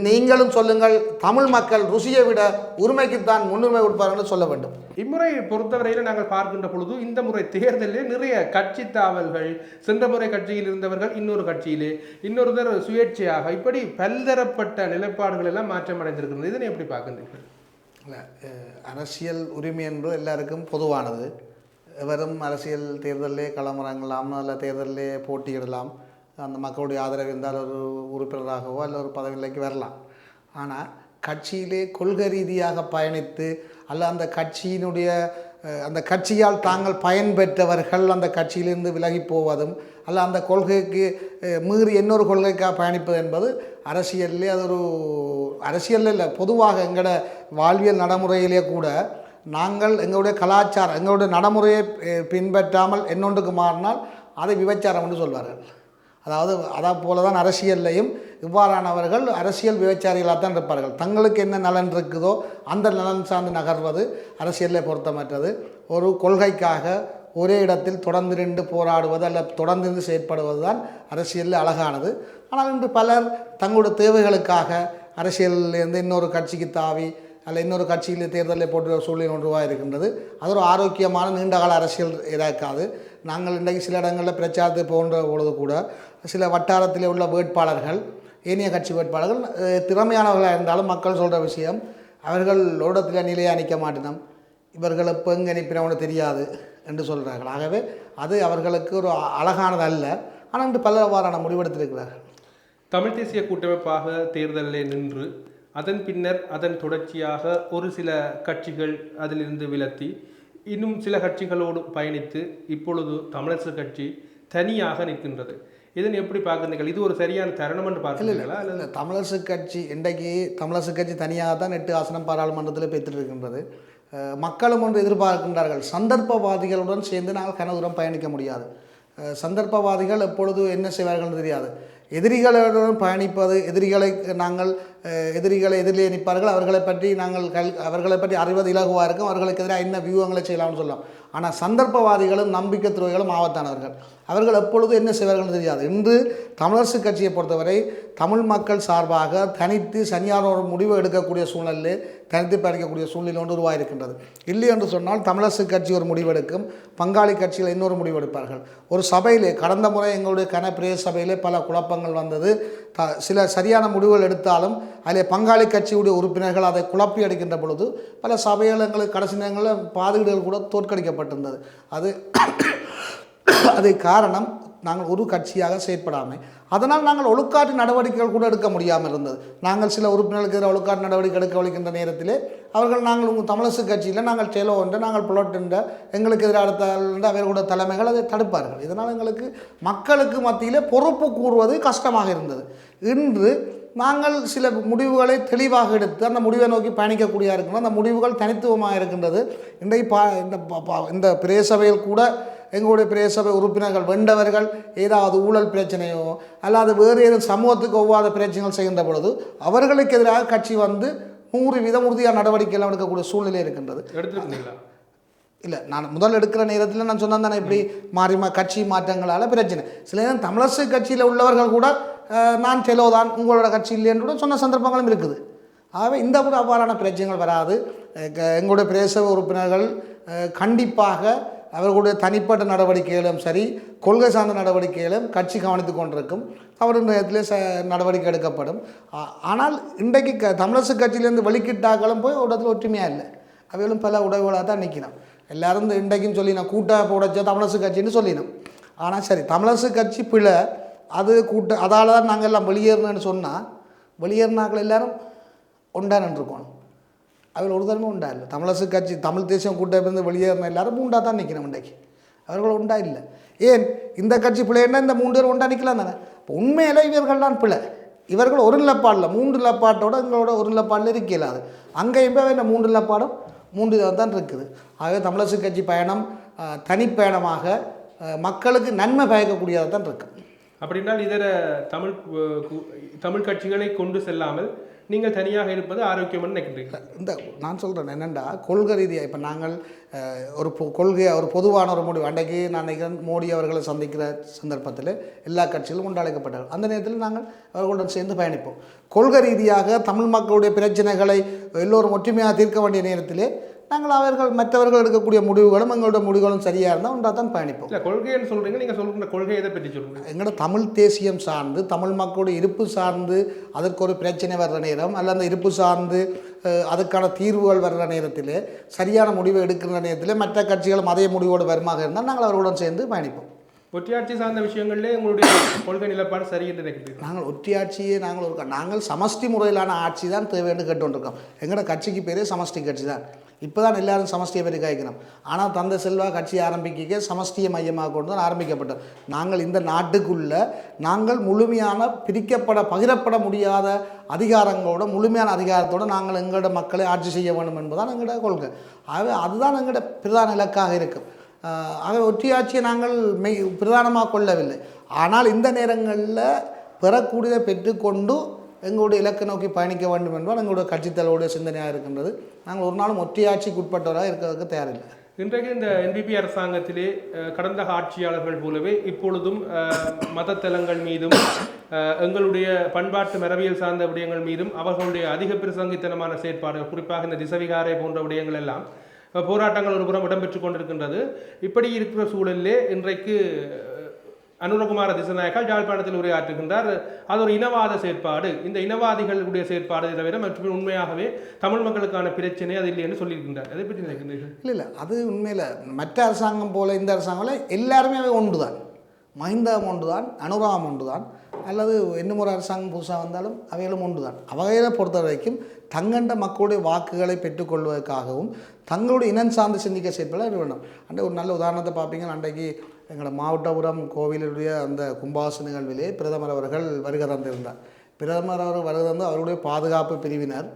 நீங்களும் சொல்லுங்கள், தமிழ் மக்கள் ருசியை விட உரிமைக்குத்தான் முன்னுரிமை கொடுப்பார்கள் சொல்ல வேண்டும். இம்முறை பொறுத்தவரையில் நாங்கள் பார்க்கின்ற பொழுது இந்த முறை தேர்தலில் நிறைய கட்சி தாவல்கள், சென்ற முறை கட்சியில் இருந்தவர்கள் இன்னொரு கட்சியிலே, இன்னொருத்தர் சுயேட்சையாக, இப்படி பல்தரப்பட்ட நிலைப்பாடுகள் எல்லாம் மாற்றம் அடைந்திருக்கிறது. இதனை எப்படி பார்க்கின்றீர்கள்? இல்லை, அரசியல் உரிமை என்று எல்லாருக்கும் பொதுவானது. வெறும் அரசியல் தேர்தலிலே களமிறங்கலாம், நல்ல தேர்தலிலே போட்டியிடலாம், அந்த மக்களுடைய ஆதரவு இருந்தால் ஒரு உறுப்பினராகவோ அல்ல ஒரு பதவிநிலைக்கு வரலாம். ஆனால் கட்சியிலே கொள்கை ரீதியாக பயணித்து அல்ல அந்த கட்சியினுடைய அந்த கட்சியால் தாங்கள் பயன்பெற்றவர்கள் அந்த கட்சியிலிருந்து விலகி போவதும் அல்ல அந்த கொள்கைக்கு மீறி இன்னொரு கொள்கைக்காக பயணிப்பது என்பது அரசியலிலே அது ஒரு அரசியல் இல்லை, பொதுவாக எங்களோட வாழ்வியல் நடைமுறையிலே கூட நாங்கள் எங்களுடைய கலாச்சாரம் எங்களுடைய நடைமுறையை பின்பற்றாமல் இன்னொன்றுக்கு மாறினால் அதை விபச்சாரம் என்று சொல்வார்கள். அதாவது போல தான் அரசியல்லையும் இவ்வாறானவர்கள் அரசியல் விபச்சாரிகளாக தான் இருப்பார்கள். தங்களுக்கு என்ன நலன் இருக்குதோ அந்த நலன் சார்ந்து நகர்வது அரசியலில் பொருத்தமற்றது. ஒரு கொள்கைக்காக ஒரே இடத்தில் தொடர்ந்து நின்று போராடுவது அல்ல தொடர்ந்து நின்று செயற்படுவது தான் அரசியலில் அழகானது. ஆனால் இன்று பலர் தங்களுடைய தேவைகளுக்காக அரசியலிலிருந்து இன்னொரு கட்சிக்கு தாவி அல்ல இன்னொரு கட்சியில் தேர்தலில் போட்டு சூழ்நிலை ஒன்றுவாக இருக்கின்றது. அது ஒரு ஆரோக்கியமான நீண்டகால அரசியல் இருக்காது. நாங்கள் இன்றைக்கு சில இடங்களில் பிரச்சாரத்தை போன்ற பொழுது கூட சில வட்டாரத்தில் உள்ள வேட்பாளர்கள், ஏனைய கட்சி வேட்பாளர்கள் திறமையானவர்களாக இருந்தாலும் மக்கள் சொல்கிற விஷயம், அவர்கள் ஓடத்தில் நிலையாக நிற்க மாட்டினோம், இவர்கள் எப்போ எங்கே அனுப்பினவனு தெரியாது என்று சொல்கிறார்கள். ஆகவே அது அவர்களுக்கு ஒரு அழகானது அல்ல. ஆனால் இன்று பலவாறான முடிவெடுத்திருக்கிறார்கள். தமிழ் தேசிய கூட்டமைப்பாக தேர்தலில் நின்று அதன் பின்னர் அதன் தொடர்ச்சியாக ஒரு சில கட்சிகள் அதிலிருந்து விலத்தி இன்னும் சில கட்சிகளோடு பயணித்து இப்பொழுது தமிழரசு கட்சி தனியாக நிற்கின்றது. இதனை எப்படி பார்க்குறீர்கள்? இது ஒரு சரியான தருணம் என்று பார்க்கிறீர்களா? இல்லை, தமிழரசு கட்சி இன்றைக்கு தமிழரசு கட்சி தனியாக தான் 8 ஆசனம் பாராளுமன்றத்தில் பெற்று இருக்கின்றது. மக்களும் ஒன்று எதிர்பார்க்கின்றார்கள். சந்தர்ப்பவாதிகளுடன் சேர்ந்து நாங்கள் கனதூரம் பயணிக்க முடியாது. சந்தர்ப்பவாதிகள் எப்பொழுது என்ன செய்வார்கள் தெரியாது. எதிரிகளுடன் பயணிப்பது, எதிரிகளை எதிரிலே நிற்பார்கள், அவர்களை பற்றி அறிவது இலகுவாக இருக்கும், அவர்களுக்கு எதிராக என்ன வியூகங்களை செய்யலாம்னு சொல்லலாம். ஆனால் சந்தர்ப்பவாதிகளும் நம்பிக்கை துறைகளும் ஆபத்தானவர்கள். அவர்கள் எப்பொழுது என்ன செய்வார்கள் தெரியாது. இன்று தமிழரசு கட்சியை பொறுத்தவரை தமிழ் மக்கள் சார்பாக தனித்து சனியாரோட முடிவு எடுக்கக்கூடிய சூழ்நிலையிலே தனித்து பயணிக்கக்கூடிய சூழ்நிலை ஒன்று உருவாயிருக்கின்றது. இல்லை என்று சொன்னால் தமிழரசு கட்சி ஒரு முடிவெடுக்கும், பங்காளி கட்சிகள் இன்னொரு முடிவெடுப்பார்கள். ஒரு சபையிலே கடந்த முறை எங்களுடைய பிரதேச சபையிலே பல குழப்பங்கள் வந்தது. சில சரியான முடிவுகள் எடுத்தாலும் அதில் பங்காளி கட்சியுடைய உறுப்பினர்கள் அதை குழப்பி அடிக்கின்ற பொழுது பல சபைகள் எங்களுக்கு கடைசி நேரங்களில் பாதுகாடுகள் கூட தோற்கடிக்கப்பட்டிருந்தது. அது காரணம் நாங்கள் ஒரு கட்சியாக செயற்படாமல், அதனால் நாங்கள் ஒழுக்காட்டு நடவடிக்கைகள் கூட எடுக்க முடியாமல் இருந்தது. நாங்கள் சில உறுப்பினர்களுக்கு எதிராக ஒழுக்காட்டு நடவடிக்கை எடுக்க வலிக்கின்ற நேரத்திலே நாங்கள் உங்கள் தமிழரசு கட்சியில் நாங்கள் செலோ என்ற நாங்கள் புலட்டுன்ற எங்களுக்கு எதிராக அவர்களுடைய தலைமைகள் அதை தடுப்பார்கள். இதனால் எங்களுக்கு மக்களுக்கு மத்தியிலே பொறுப்பு கூறுவது கஷ்டமாக இருந்தது. இன்று நாங்கள் சில முடிவுகளை தெளிவாக எடுத்து அந்த முடிவை நோக்கி பயணிக்கக்கூடிய இருக்கின்றோம். அந்த முடிவுகள் தனித்துவமாக இருக்கின்றது. இந்த பிரதேசபையில் கூட எங்களுடைய பிரதேசபை உறுப்பினர்கள் வென்றவர்கள் ஏதாவது ஊழல் பிரச்சனையோ அல்லாது வேறு ஏதும் சமூகத்துக்கு ஒவ்வாத பிரச்சனைகள் செய்கின்ற பொழுது அவர்களுக்கு எதிராக கட்சி 100% உறுதியான நடவடிக்கைகள் எடுக்கக்கூடிய சூழ்நிலை இருக்கின்றது. இல்லை, நான் முதல் எடுக்கிற நேரத்தில் நான் சொன்னேன் தானே, இப்படி கட்சி மாற்றங்களால் பிரச்சனை. சில நேரம் தமிழரசு கட்சியில் உள்ளவர்கள் கூட நான் செலவுதான் உங்களோட கட்சி இல்லைன்னு கூட சொன்ன சந்தர்ப்பங்களும் இருக்குது. ஆகவே இந்த கூட அவ்வாறான பிரச்சனைகள் வராது. எங்களுடைய பிரதேச உறுப்பினர்கள் கண்டிப்பாக அவர்களுடைய தனிப்பட்ட நடவடிக்கைகளும் சரி, கொள்கை சார்ந்த நடவடிக்கைகளும் கட்சி கவனித்து கொண்டிருக்கும். அவருடைய நேரத்தில் நடவடிக்கை எடுக்கப்படும். ஆனால் இன்றைக்கு தமிழரசு கட்சியிலேருந்து வெளிக்கிட்டாக்களும் போய் ஒரு இடத்துல ஒற்றுமையாக இல்லை. அவைகளும் பல உடைவுகளாக தான் நிற்கணும். எல்லாரும் இன்றைக்கும் சொல்லினோம் கூட்டாக போடச்சா தமிழரசு கட்சின்னு சொல்லினோம். ஆனால் சரி, தமிழரசு கட்சி பிழை, அது அதால் தான் நாங்கள் எல்லாம் வெளியேறணும்னு சொன்னால் வெளியேறினாக்கள் எல்லாரும் உண்டான்னு இருக்கணும். அவர்கள் ஒரு தரமே உண்டா இல்லை. தமிழரசு கட்சி தமிழ் தேசியம் கூட்டமைப்பிலிருந்து வெளியேறின எல்லாரும் உண்டா தான் நிற்கணும். இன்றைக்கு அவர்கள் உண்டா இல்லை. ஏன் இந்த கட்சி பிள்ளைன்னா இந்த 3 பேர் உண்டா நிற்கலாம் தானே. இப்போ உண்மையில இவர்கள் தான் பிள்ளை. இவர்கள் ஒரு நிலப்பாடில் 3 நிலப்பாட்டோட எங்களோட ஒரு நிலப்பாடில் இருக்கலாது. அங்கேயும் போய் இந்த 3 நிலப்பாடும் 3 இதாக தான் இருக்குது. ஆகவே தமிழரசு கட்சி பயணம் தனிப்பயணமாக மக்களுக்கு நன்மை பயக்கக்கூடியதாக தான் இருக்குது. அப்படின்னா இதர தமிழ் கட்சிகளை கொண்டு செல்லாமல் நீங்கள் தனியாக இருப்பது ஆரோக்கியம்னு நினைக்கின்றீர்கள்? இந்த நான் சொல்கிறேன் என்னென்னா, கொள்கை ரீதியாக இப்போ நாங்கள் ஒரு கொள்கையை ஒரு பொதுவான ஒரு முடிவு அன்றைக்கு நான் நினைக்கிறேன் மோடி அவர்களை சந்திக்கிற சந்தர்ப்பத்தில் எல்லா கட்சிகளும் கொண்டாடப்பட்டார்கள். அந்த நேரத்தில் நாங்கள் அவர்களுடன் சேர்ந்து பயணிப்போம். கொள்கை ரீதியாக தமிழ் மக்களுடைய பிரச்சனைகளை எல்லோரும் ஒற்றுமையாக தீர்க்க வேண்டிய நேரத்திலே நாங்கள் மற்றவர்கள் எடுக்கக்கூடிய முடிவுகளும் எங்களோட முடிவுகளும் சரியாக இருந்தால் ஒன்றாக தான் பயணிப்போம். இல்லை கொள்கைன்னு சொல்கிறீங்க, நீங்கள் சொல்கிற கொள்கை எதை பற்றி சொல்கிறீங்க? எங்களோட தமிழ் தேசியம் சார்ந்து தமிழ் மக்களுடைய இருப்பு சார்ந்து அதற்கு ஒரு பிரச்சனை வர்ற நேரம் அல்ல அந்த இருப்பு சார்ந்து அதுக்கான தீர்வுகள் வர்ற நேரத்தில் சரியான முடிவை எடுக்கிற நேரத்தில் மற்ற கட்சிகளும் அதே முடிவோடு வருமாக இருந்தால் நாங்கள் அவர்களுடன் சேர்ந்து பயணிப்போம். ஒற்றையாட்சி சார்ந்த விஷயங்களே உங்களுடைய கொள்கை நிலப்பாடு சரி என்று நினைக்கிறீங்க? நாங்கள் ஒற்றையாட்சியே நாங்கள் சமஷ்டி முறையிலான ஆட்சி தான் தேவைன்னு கேட்டுக்கொண்டிருக்கோம். எங்களோட கட்சிக்கு பேரே சமஷ்டி கட்சி தான். இப்போ தான் எல்லாரும் சமஷ்டியை பற்றி காய்க்கணும். ஆனால் தந்தை செல்வா கட்சி ஆரம்பிக்க சமஷ்டியை மையமாக கொண்டு தான் ஆரம்பிக்கப்பட்டோம். நாங்கள் இந்த நாட்டுக்குள்ளே நாங்கள் முழுமையான பகிரப்பட முடியாத அதிகாரங்களோட முழுமையான அதிகாரத்தோடு நாங்கள் எங்களோட மக்களை ஆட்சி செய்ய வேண்டும் என்பதுதான் எங்களோட கொள்கை. ஆகவே அதுதான் எங்களோட பிரதான இலக்காக இருக்கும். ஆகவே ஒற்றையாட்சியை நாங்கள் பிரதானமாக கொள்ளவில்லை. ஆனால் இந்த நேரங்களில் பெறக்கூடியதை பெற்றுக்கொண்டு எங்களுடைய இலக்கை நோக்கி பயணிக்க வேண்டும் என்பதால் எங்களுடைய கட்சித்தலைவருடைய சிந்தனையாக இருக்கின்றது. நாங்கள் ஒரு நாளும் ஒற்றையாட்சி உட்பட்டவராக இருக்கிறதுக்கு தயாரில்லை. இன்றைக்கு இந்த NPP அரசாங்கத்திலே கடந்த ஆட்சியாளர்கள் போலவே இப்பொழுதும் மதத்தலங்கள் மீதும் எங்களுடைய பண்பாட்டு மரபியல் சார்ந்த விடயங்கள் மீதும் அவர்களுடைய அதிக பிரசங்கித்தனமான செயற்பாடுகள், குறிப்பாக இந்த திசவிகாரை போன்ற விடயங்கள் எல்லாம் போராட்டங்கள் ஒரு புறம் இடம்பெற்று கொண்டிருக்கின்றது. இப்படி இருக்கிற சூழலிலே இன்றைக்கு அனுரகுமார திசநாயக்கால் யாழ்ப்பாணத்தில் உரையாற்றுகின்றார். அது ஒரு இனவாத செயற்பாடு, இந்த இனவாதிகளுடைய செயற்பாடு தவிர மற்றும் உண்மையாகவே தமிழ் மக்களுக்கான பிரச்சனை அது இல்லைன்னு சொல்லியிருக்கின்றார். அதை பற்றி நினைக்கின்றீர்கள்? இல்லை, அது உண்மையில் மற்ற அரசாங்கம் போல் இந்த அரசாங்கம் எல்லாருமே ஒன்று தான். மஹிந்தம் ஒன்று தான், அனுராம் ஒன்று தான், அல்லது இன்னும் ஒரு அரசாங்கம் புதுசாக வந்தாலும் அவைகளும் ஒன்று தான். அவைகளை பொறுத்த வரைக்கும் தங்கண்ட மக்களுடைய வாக்குகளை பெற்றுக்கொள்வதற்காகவும் தங்களுடைய இனம் சார்ந்து சிந்திக்க செயற்பட வேண்டும். அன்றைக்கு ஒரு நல்ல உதாரணத்தை பார்ப்பீங்க. அன்றைக்கு எங்களோட மாவட்டபுரம் கோவிலுடைய அந்த கும்பாச நிகழ்விலே பிரதமர் அவர்கள் வருகை தந்திருந்தார். பிரதமர் அவர்கள் வருகை தந்து அவருடைய பாதுகாப்பு பிரிவினர்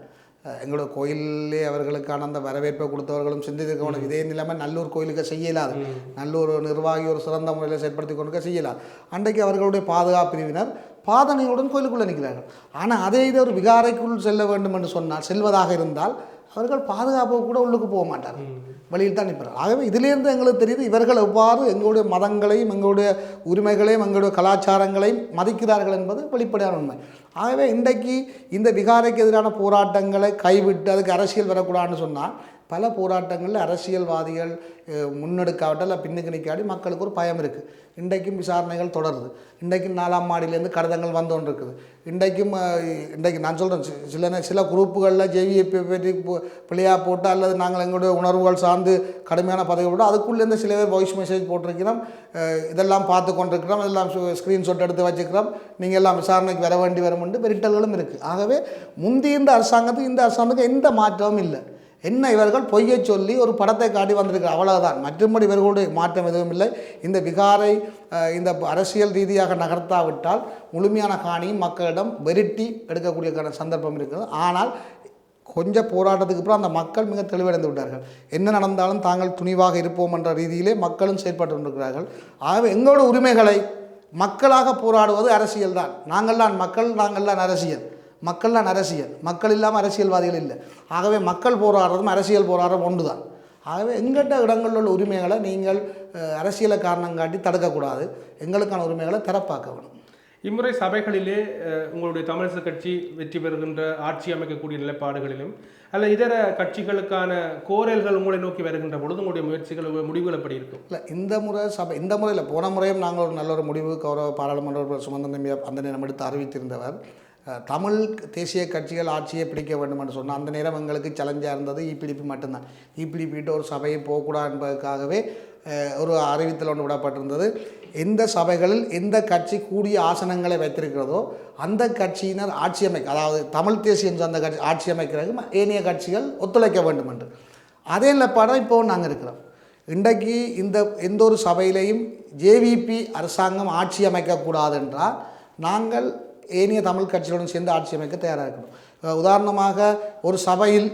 எங்களோட கோயிலே அவர்களுக்கான அந்த வரவேற்பை கொடுத்தவர்களும் சிந்தித்திருக்கணும். இதே நிலைமை நல்லூர் கோயிலுக்கு செய்யலாது. நல்லூர் நிர்வாகி ஒரு சிறந்த முறையில் செயற்படுத்தி கொண்டு செய்யலாது. அன்றைக்கு அவர்களுடைய பாதுகாப்பு பிரிவினர் பாதனையுடன் கோயிலுக்குள்ளே நிற்கிறார்கள். ஆனால் அதே இதை ஒரு விகாரைக்குள் செல்ல வேண்டும் என்று சொன்னால், செல்வதாக இருந்தால் அவர்கள் பாதுகாப்பு கூட உள்ளுக்கு போக மாட்டார்கள், வழியில் தான் நிற்கிறார்கள். ஆகவே இதிலேருந்து எங்களுக்கு தெரியுது இவர்கள் எவ்வாறு எங்களுடைய மதங்களையும் எங்களுடைய உரிமைகளையும் எங்களுடைய கலாச்சாரங்களையும் மதிக்கிறார்கள் என்பது வெளிப்படையான உண்மை. ஆகவே இன்றைக்கு இந்த விகாரைக்கு எதிரான போராட்டங்களை கைவிட்டு அதுக்கு அரசியல் வரக்கூடாதுன்னு சொன்னால் பல போராட்டங்களில் அரசியல்வாதிகள் முன்னெடுக்காவிட்டால் பின்னுக்கு நிற்காடி மக்களுக்கு ஒரு பயம் இருக்குது. இன்றைக்கும் விசாரணைகள் தொடருது. இன்றைக்கும் 4ஆம் மாடியிலேருந்து கடிதங்கள் வந்து கொண்டு இருக்குது. இன்றைக்கு நான் சொல்கிறேன், சில குரூப்புகளில் ஜேவிஎப்பை பற்றி பிள்ளையாக போட்டு அல்லது நாங்கள் எங்களுடைய உணர்வுகள் சார்ந்து கடுமையான பதவி போட்டு அதுக்குள்ளேருந்து சில பேர் வாய்ஸ் மெசேஜ் போட்டிருக்கிறோம், இதெல்லாம் பார்த்து கொண்டிருக்கிறோம், இதெல்லாம் ஸ்க்ரீன்ஷாட் எடுத்து வச்சுக்கிறோம், நீங்கள் எல்லாம் விசாரணைக்கு வர வேண்டி வரும்னு வெரிட்டல்களும் இருக்குது. ஆகவே முந்தைய இந்த அரசாங்கத்துக்கு எந்த மாற்றமும் இல்லை. என்ன இவர்கள் பொய்யை சொல்லி ஒரு படத்தை காட்டி வந்திருக்கிறார், அவ்வளவுதான். மற்றபடி இவர்களுடைய மாற்றம் எதுவும் இல்லை. இந்த விகாரை இந்த அரசியல் ரீதியாக நகர்த்தாவிட்டால் முழுமையான காணியும் மக்களிடம் வெரிட்டி எடுக்கக்கூடிய சந்தர்ப்பம் இருக்கிறது. ஆனால் கொஞ்சம் போராட்டத்துக்கு அப்புறம் அந்த மக்கள் மிக தெளிவடைந்து விட்டார்கள். என்ன நடந்தாலும் தாங்கள் துணிவாக இருப்போம் என்ற ரீதியிலே மக்களும் செயற்பட்டு கொண்டிருக்கிறார்கள். ஆகவே எங்களோட உரிமைகளை மக்களாக போராடுவது அரசியல் தான். நாங்கள் தான் மக்கள், நாங்கள் தான் அரசியல். மக்கள் இல்லாமல் அரசியல்வாதிகள் இல்லை. ஆகவே மக்கள் போராடுறதும் அரசியல் போராடுறதும் ஒன்று தான். ஆகவே எங்கிட்ட இடங்களில் உள்ள உரிமைகளை நீங்கள் அரசியலை காரணம் காட்டி தடுக்கக்கூடாது. எங்களுக்கான உரிமைகளை தரப்பாக்க வேணும். இம்முறை சபைகளிலே உங்களுடைய தமிழரசு கட்சி வெற்றி பெறுகின்ற ஆட்சி அமைக்கக்கூடிய நிலைப்பாடுகளிலும் அல்ல இதர கட்சிகளுக்கான கோரல்கள் உங்களை நோக்கி வருகின்ற பொழுது உங்களுடைய முயற்சிகள் முடிவுகள் எப்படி இருக்கும்? இல்லை, இந்த முறையில் போன முறையும் நாங்கள் ஒரு நல்ல ஒரு முடிவு கௌரவ பாராளுமன்ற சுமந்த நம்பி அந்த நேரம் எடுத்து அறிவித்திருந்தவர், தமிழ் தேசிய கட்சிகள் ஆட்சியை பிடிக்க வேண்டும் என்று சொன்னால் அந்த நேரம் எங்களுக்கு சேலஞ்சாக இருந்தது இபிடிபி மட்டும்தான். இபிடிபிட்டு ஒரு சபையை போகக்கூடாது என்பதற்காகவே ஒரு அறிவித்தல் ஒன்று விடப்பட்டிருந்தது. எந்த சபைகளில் எந்த கட்சி கூடிய ஆசனங்களை வைத்திருக்கிறதோ அந்த கட்சியினர் ஆட்சி அதாவது தமிழ் தேசியம் சார்ந்த கட்சி ஆட்சி அமைக்கிறதுக்கு ஏனைய கட்சிகள் ஒத்துழைக்க வேண்டும் என்று அதே நிலைப்பாடாக இப்போ நாங்கள் இருக்கிறோம். இன்றைக்கு எந்த ஒரு சபையிலையும் ஜேவிபி அரசாங்கம் ஆட்சி அமைக்கக்கூடாது என்றால் நாங்கள் ஏனைய தமிழ் கட்சிகளுடன் சேர்ந்து ஆட்சி அமைக்க தயாராக இருக்கணும். உதாரணமாக ஒரு சபையில்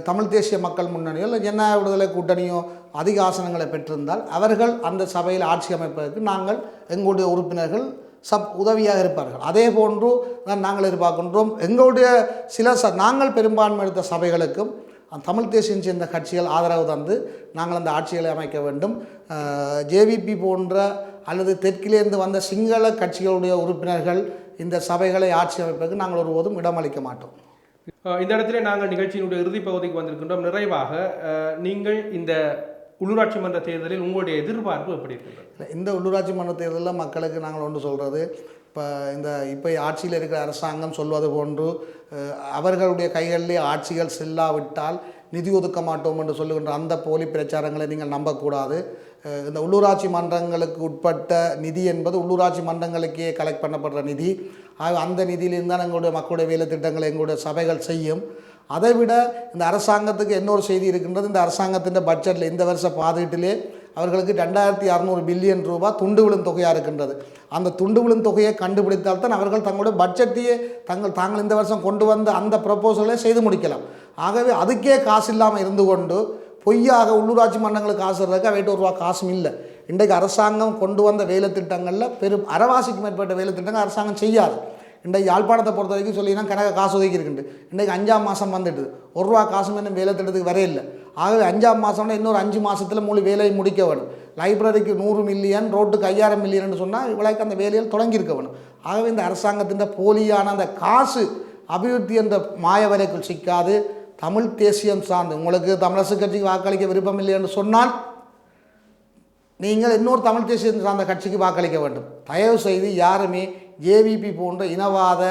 தமிழ் தேசிய மக்கள் முன்னணியோ இல்லை ஜன விடுதலை கூட்டணியோ அதிக ஆசனங்களை பெற்றிருந்தால் அவர்கள் அந்த சபையில் ஆட்சி அமைப்பதற்கு நாங்கள் எங்களுடைய உறுப்பினர்கள் உதவியாக இருப்பார்கள். அதே போன்று தான் நாங்கள் எதிர்பார்க்கின்றோம். எங்களுடைய சில நாங்கள் பெரும்பான்மை எடுத்த சபைகளுக்கும் தமிழ் தேசியம் சேர்ந்த கட்சிகள் ஆதரவு தந்து நாங்கள் அந்த ஆட்சிகளை அமைக்க வேண்டும். ஜேவிபி போன்ற அல்லது தெற்கிலேருந்து வந்த சிங்கள கட்சிகளுடைய உறுப்பினர்கள் இந்த சபைகளை ஆட்சி அமைப்பதற்கு நாங்கள் ஒருபோதும் இடமளிக்க மாட்டோம். இந்த இடத்துல நாங்கள் நிகழ்ச்சியினுடைய இறுதிப் பகுதிக்கு வந்திருக்கின்றோம். நிறைவாக நீங்கள் இந்த உள்ளூராட்சி மன்ற தேர்தலில் உங்களுடைய எதிர்பார்ப்பு எப்படி இருக்கிறது? இந்த உள்ளூராட்சி மன்ற தேர்தலில் மக்களுக்கு நாங்கள் ஒன்று சொல்கிறது, இப்போ ஆட்சியில் இருக்கிற அரசாங்கம் சொல்வது போன்று அவர்களுடைய கைகளிலே ஆட்சிகள் செல்லாவிட்டால் நிதி ஒதுக்க மாட்டோம் என்று சொல்லுகின்ற அந்த போலி பிரச்சாரங்களை நீங்கள் நம்பக்கூடாது. இந்த உள்ளூராட்சி மன்றங்களுக்கு உட்பட்ட நிதி என்பது உள்ளூராட்சி மன்றங்களுக்கே கலெக்ட் பண்ணப்படுற நிதி. அந்த நிதியிலிருந்து தான் எங்களுடைய மக்களுடைய வேலை திட்டங்களை எங்களுடைய சபைகள் செய்யும். அதைவிட இந்த அரசாங்கத்துக்கு இன்னொரு செய்தி இருக்கின்றது. இந்த அரசாங்கத்தின் பட்ஜெட்டில் இந்த வருஷ பாதீட்டிலே அவர்களுக்கு 2600 பில்லியன் ரூபாய் துண்டு விழும் தொகையாக இருக்கின்றது. அந்த துண்டு விழும் தொகையை கண்டுபிடித்தால்தான் அவர்கள் தங்களுடைய பட்ஜெட்டையே தாங்கள் இந்த வருஷம் கொண்டு வந்த அந்த ப்ரப்போசலை செய்து முடிக்கலாம். ஆகவே அதுக்கே காசு இல்லாமல் இருந்து கொண்டு பொய்யாக உள்ளூராட்சி மன்றங்களுக்கு காசு இருக்க வேட்டு ரூபா காசும் இல்லை. இன்றைக்கு அரசாங்கம் கொண்டு வந்த வேலை திட்டங்களில் பெரும் அரைவாசிக்கு மேற்பட்ட வேலை திட்டங்கள் அரசாங்கம் செய்யாது. இன்றைக்கு யாழ்ப்பாணத்தை பொறுத்த வரைக்கும் சொல்லிங்கன்னா கணக்கு காசு ஒதுக்கி இருக்குண்டு. இன்றைக்கு 5ஆம் மாதம் வந்துட்டுது, ஒரு ரூபா காசும் இன்னும் வேலை திட்டத்துக்கு வரையில்லை. ஆகவே 5ஆம் மாதம்னா இன்னொரு 5 மாதத்தில் முழு வேலையை முடிக்க வேணும். லைப்ரரிக்கு 100 மில்லியன், ரோட்டுக்கு 5000 மில்லியன் சொன்னால் இவ்வளோக்கு அந்த வேலையில் தொடங்கியிருக்க வேணும். ஆகவே இந்த அரசாங்கத்தின் போலியான அந்த காசு அபிவிருத்தி என்ற மாய வலைக்குள் சிக்காது தமிழ் தேசியம் சார்ந்து உங்களுக்கு தமிழரசு கட்சிக்கு வாக்களிக்க விருப்பம் இல்லை என்று சொன்னால் நீங்கள் இன்னொரு தமிழ் தேசியம் சார்ந்த கட்சிக்கு வாக்களிக்க வேண்டும். தயவு செய்து யாருமே ஜேவிபி போன்ற இனவாத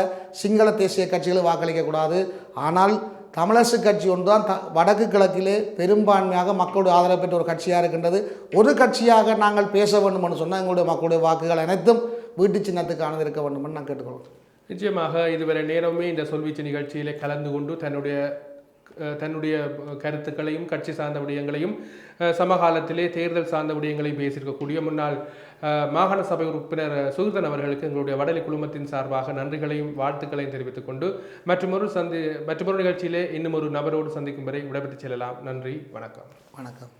சிங்கள தேசிய கட்சிகளை வாக்களிக்கக்கூடாது. ஆனால் தமிழரசு கட்சி ஒன்று தான் வடக்கு கிழக்கிலே பெரும்பான்மையாக மக்களுடைய ஆதரவு பெற்ற ஒரு கட்சியாக இருக்கின்றது. ஒரு கட்சியாக நாங்கள் பேச வேண்டும் என்று சொன்னால் எங்களுடைய மக்களுடைய வாக்குகள் அனைத்தும் வீட்டு சின்னத்துக்கானது இருக்க வேண்டும் என்று நான் கேட்டுக்கொள்கிறேன். நிச்சயமாக இதுவரை நேரமே இந்த சொல்வீச்சு நிகழ்ச்சியிலே கலந்து கொண்டு தன்னுடைய கருத்துக்களையும் கட்சி சார்ந்த விடயங்களையும் சமகாலத்திலே தேர்தல் சார்ந்த விடயங்களையும் பேசியிருக்கக்கூடிய முன்னாள் மாகாண சபை உறுப்பினர் சுகிர்தன் அவர்களுக்கு எங்களுடைய வடலி குழுமத்தின் சார்பாக நன்றிகளையும் வாழ்த்துக்களையும் தெரிவித்துக் கொண்டு மற்றொரு நிகழ்ச்சியிலே இன்னும் ஒரு நபரோடு சந்திக்கும் வரை விடைபெற்று செல்லலாம். நன்றி, வணக்கம். வணக்கம்.